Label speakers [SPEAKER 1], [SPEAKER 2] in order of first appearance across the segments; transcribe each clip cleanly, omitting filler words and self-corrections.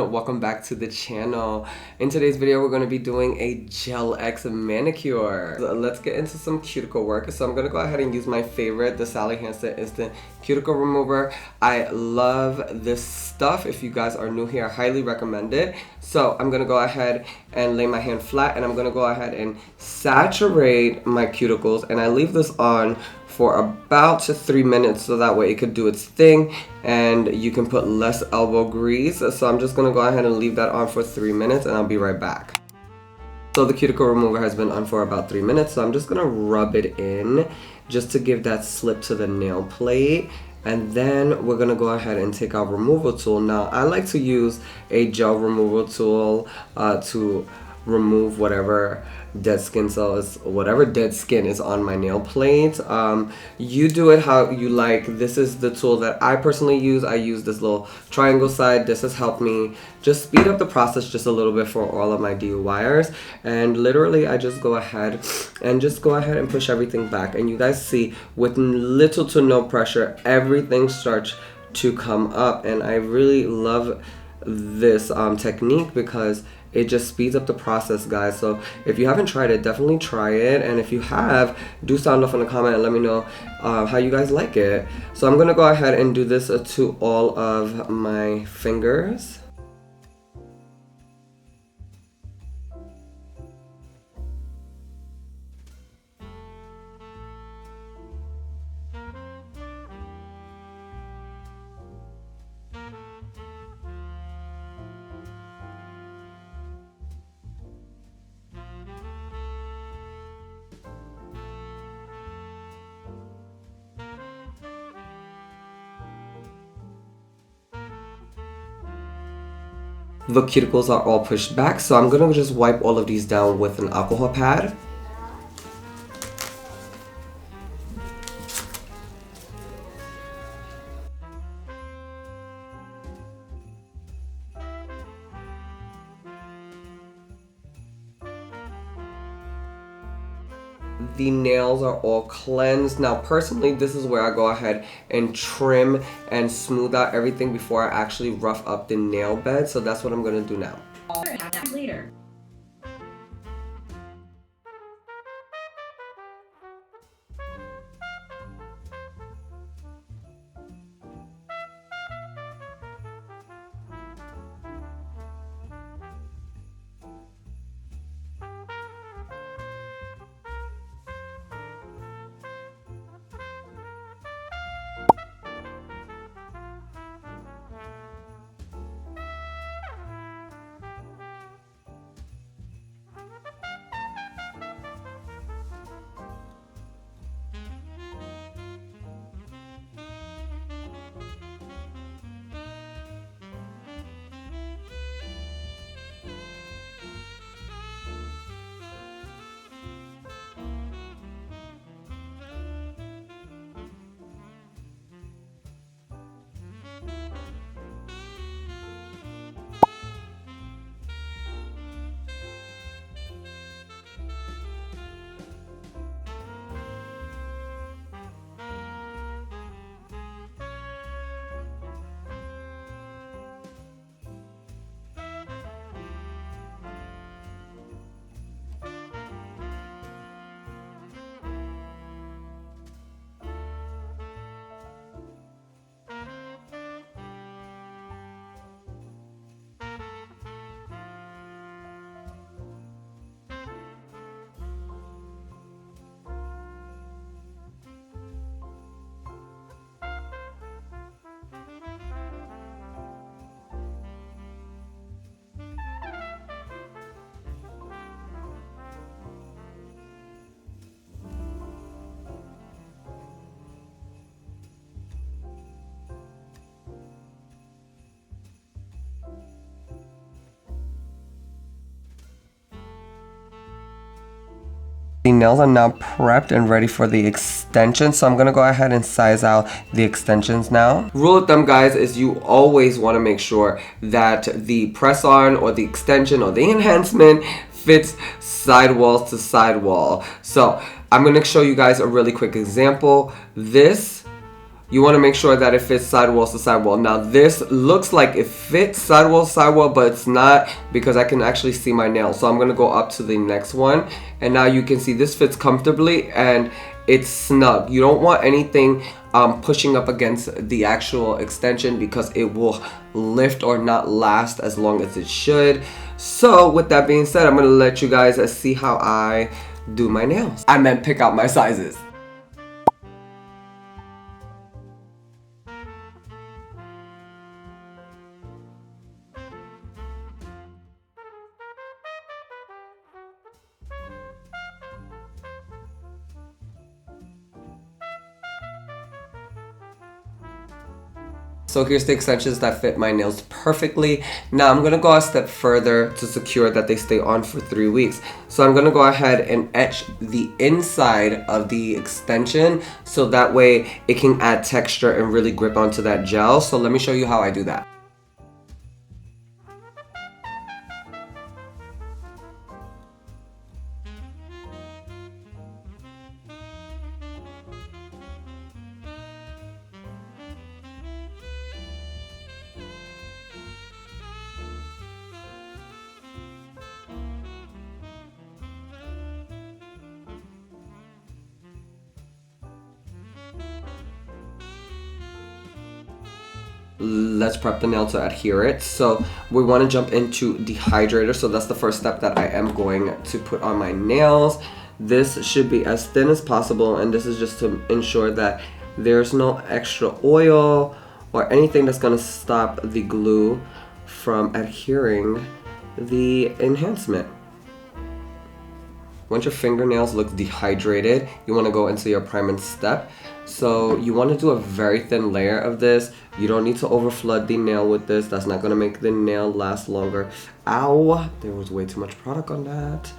[SPEAKER 1] everyone, welcome back to the channel. In today's video we're going to be doing a Gel X Manicure. So let's get into some cuticle work. So I'm going to go ahead and use my favorite, the Sally Hansen Instant Cuticle Remover. I love this stuff. If you guys are new here, I highly recommend it. So I'm going to go ahead and lay my hand flat, and I'm going to go ahead and saturate my cuticles, and I leave this on for about 3 minutes so that way it could do its thing and you can put less elbow grease. So I'm just gonna go ahead and leave that on for 3 minutes and I'll be right back. So the cuticle remover has been on for about 3 minutes, so I'm just gonna rub it in just to give that slip to the nail plate. And then we're gonna go ahead and take our removal tool. Now I like to use a gel removal tool to remove whatever dead skin cells, whatever dead skin is on my nail plate. You do it how you like. This is the tool that I personally use. I use this little triangle side. This has helped me just speed up the process just a little bit for all of my DIYers. And literally I just go ahead and push everything back, and you guys see with little to no pressure everything starts to come up. And I really love this technique because it just speeds up the process, guys. So if you haven't tried it, definitely try it. And if you have, do sound off in the comment and let me know how you guys like it. So I'm gonna go ahead and do this to all of my fingers. The cuticles are all pushed back, so I'm gonna just wipe all of these down with an alcohol pad. The nails are all cleansed. Now personally, this is where I go ahead and trim and smooth out everything before I actually rough up the nail bed. So that's what I'm gonna do now.
[SPEAKER 2] Later.
[SPEAKER 1] The nails are now prepped and ready for the extension, so I'm gonna go ahead and size out the extensions now. Rule of thumb, guys, is you always want to make sure that the press on or the extension or the enhancement fits sidewall to sidewall. So I'm gonna show you guys a really quick example. This you want to make sure that it fits sidewall to sidewall. Now this looks like it fits sidewall to sidewall, but it's not, because I can actually see my nail. So I'm going to go up to the next one, and now you can see this fits comfortably and it's snug. You don't want anything pushing up against the actual extension, because it will lift or not last as long as it should. So with that being said, I'm going to let you guys see how I do my nails. I meant pick out my sizes. So here's the extensions that fit my nails perfectly. Now I'm going to go a step further to secure that they stay on for 3 weeks. So I'm going to go ahead and etch the inside of the extension, so that way it can add texture and really grip onto that gel. So let me show you how I do that. Let's prep the nail to adhere it. So we want to jump into dehydrator. So that's the first step that I am going to put on my nails. This should be as thin as possible, and this is just to ensure that there's no extra oil or anything that's going to stop the glue from adhering the enhancement. Once your fingernails look dehydrated, you want to go into your priming step. So you want to do a very thin layer of this. You don't need to overflood the nail with this. That's not going to make the nail last longer. Ow! There was way too much product on that.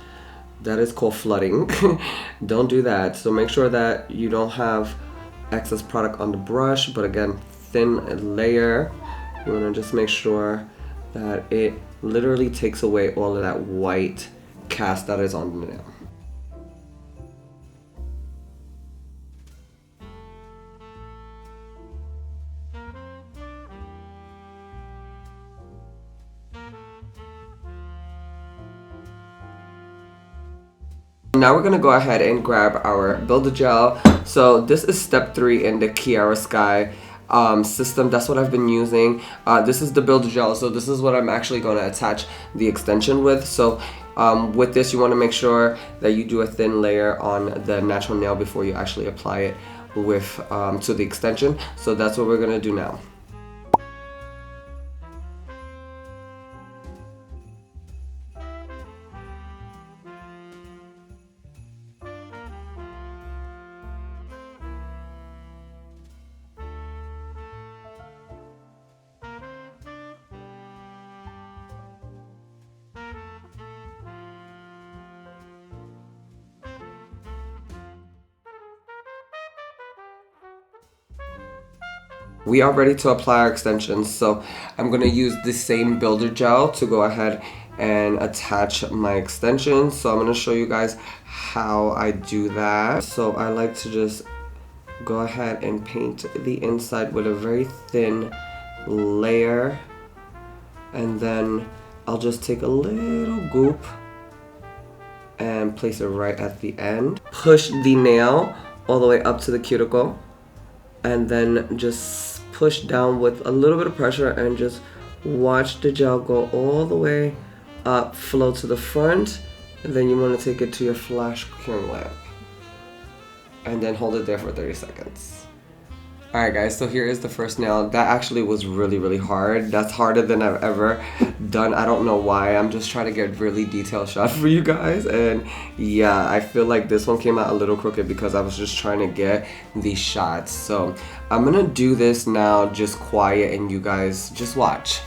[SPEAKER 1] That is called flooding. Don't do that. So make sure that you don't have excess product on the brush, but again, thin layer. You want to just make sure that it literally takes away all of that white cast that is on the nail. Now we're going to go ahead and grab our Builder Gel. So this is step 3 in the KIARA Sky system. That's what I've been using. This is the Builder Gel, so this is what I'm actually going to attach the extension with. So with this, you want to make sure that you do a thin layer on the natural nail before you actually apply it with to the extension. So that's what we're going to do now. We are ready to apply our extensions, so I'm going to use the same Builder Gel to go ahead and attach my extensions. So I'm going to show you guys how I do that. So I like to just go ahead and paint the inside with a very thin layer, and then I'll just take a little goop and place it right at the end. Push the nail all the way up to the cuticle, and then just push down with a little bit of pressure and just watch the gel go all the way up, flow to the front, and then you want to take it to your flash curing lamp and then hold it there for 30 seconds. Alright guys, so here is the first nail. That actually was really hard. That's harder than I've ever done. I don't know why. I'm just trying to get really detailed shots for you guys, and yeah, I feel like this one came out a little crooked because I was just trying to get these shots. So I'm gonna do this now just quiet and you guys just watch.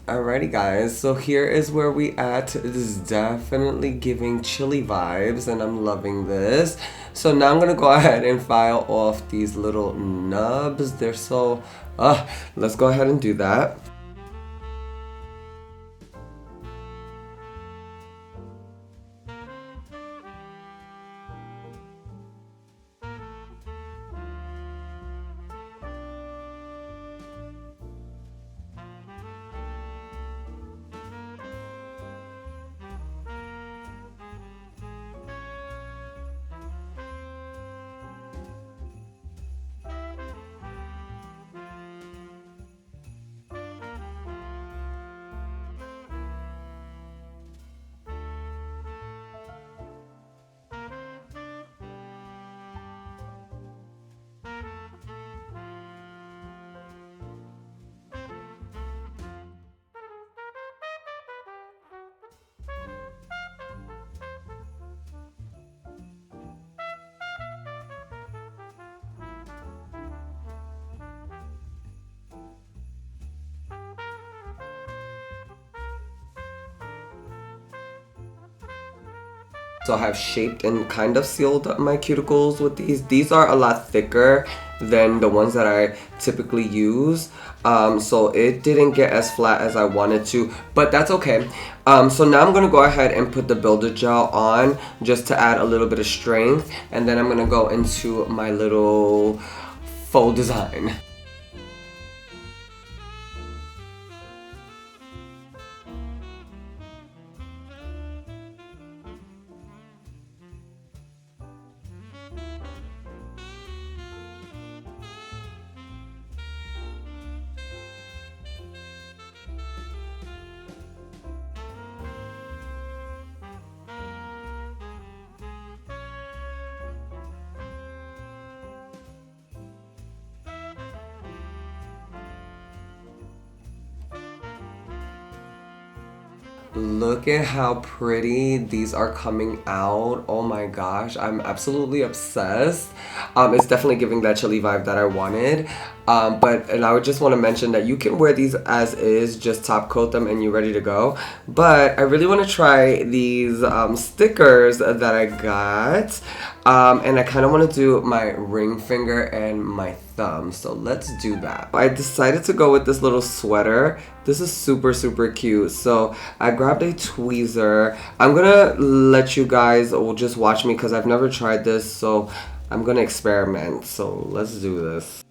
[SPEAKER 1] Alrighty guys, so here is where we at. This is definitely giving chilly vibes and I'm loving this. So now I'm gonna go ahead and file off these little nubs. They're so, let's go ahead and do that. So I have shaped and kind of sealed up my cuticles with these. These are a lot thicker than the ones that I typically use. So it didn't get as flat as I wanted to, but that's okay. So now I'm gonna go ahead and put the builder gel on just to add a little bit of strength. And then I'm gonna go into my little faux design. Look at how pretty these are coming out. Oh my gosh, I'm absolutely obsessed. It's definitely giving that chilly vibe that I wanted. And I would just want to mention that you can wear these as is, just top coat them and you're ready to go. But I really want to try these stickers that I got. And I kind of want to do my ring finger and my thumb. So let's do that. I decided to go with this little sweater. This is super, super cute. So I grabbed a tweezer. I'm gonna let you guys just watch me because I've never tried this. So I'm gonna experiment. So let's do this.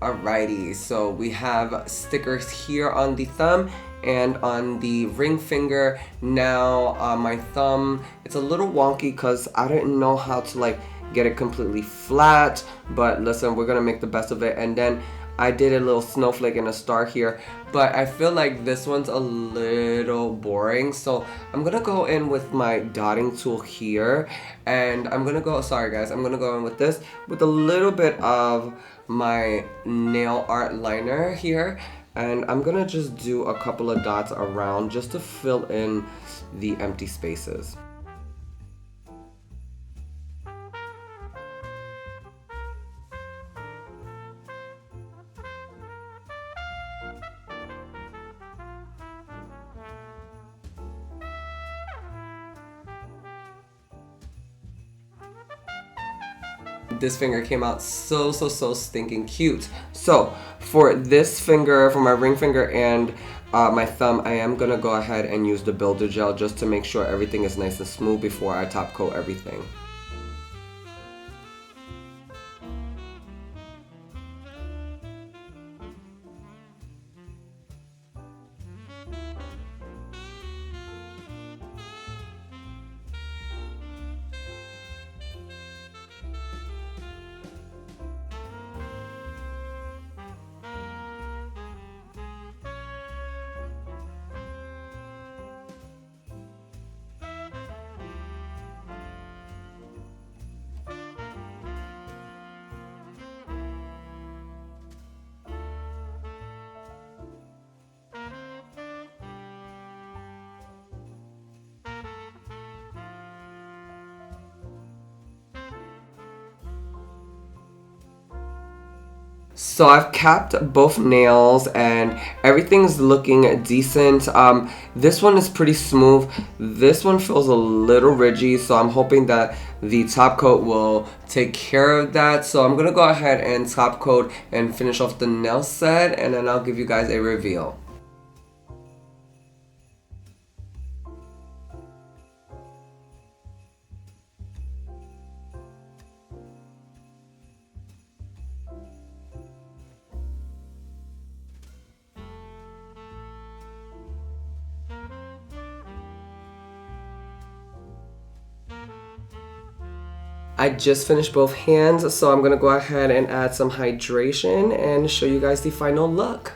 [SPEAKER 1] Alrighty, so we have stickers here on the thumb and on the ring finger. Now on my thumb, it's a little wonky because I didn't know how to like get it completely flat, but listen, we're gonna make the best of it. And then I did a little snowflake and a star here, but I feel like this one's a little boring, so I'm gonna go in with my dotting tool here, and I'm gonna go, sorry guys, I'm gonna go in with this with a little bit of my nail art liner here, and I'm gonna just do a couple of dots around just to fill in the empty spaces. This finger came out so stinking cute. So for this finger, for my ring finger and my thumb, I am gonna go ahead and use the builder gel just to make sure everything is nice and smooth before I top coat everything. So I've capped both nails and everything's looking decent. This one is pretty smooth. This one feels a little ridgy, so I'm hoping that the top coat will take care of that. So I'm gonna go ahead and top coat and finish off the nail set, and then I'll give you guys a reveal. I just finished both hands, so I'm gonna go ahead and add some hydration and show you guys the final look.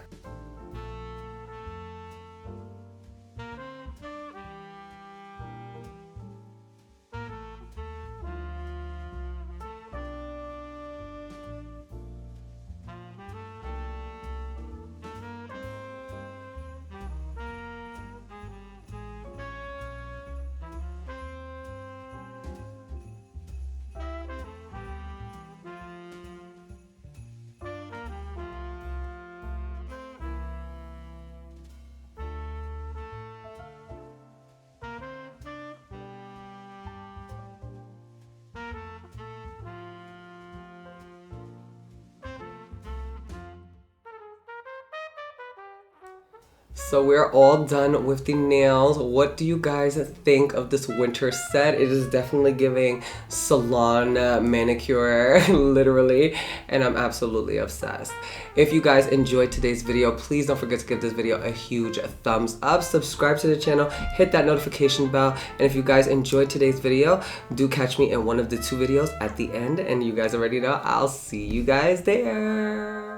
[SPEAKER 1] So we're all done with the nails. What do you guys think of this winter set? It is definitely giving salon manicure, literally, and I'm absolutely obsessed. If you guys enjoyed today's video, please don't forget to give this video a huge thumbs up, subscribe to the channel, hit that notification bell, and if you guys enjoyed today's video, do catch me in one of the 2 videos at the end, and you guys already know I'll see you guys there.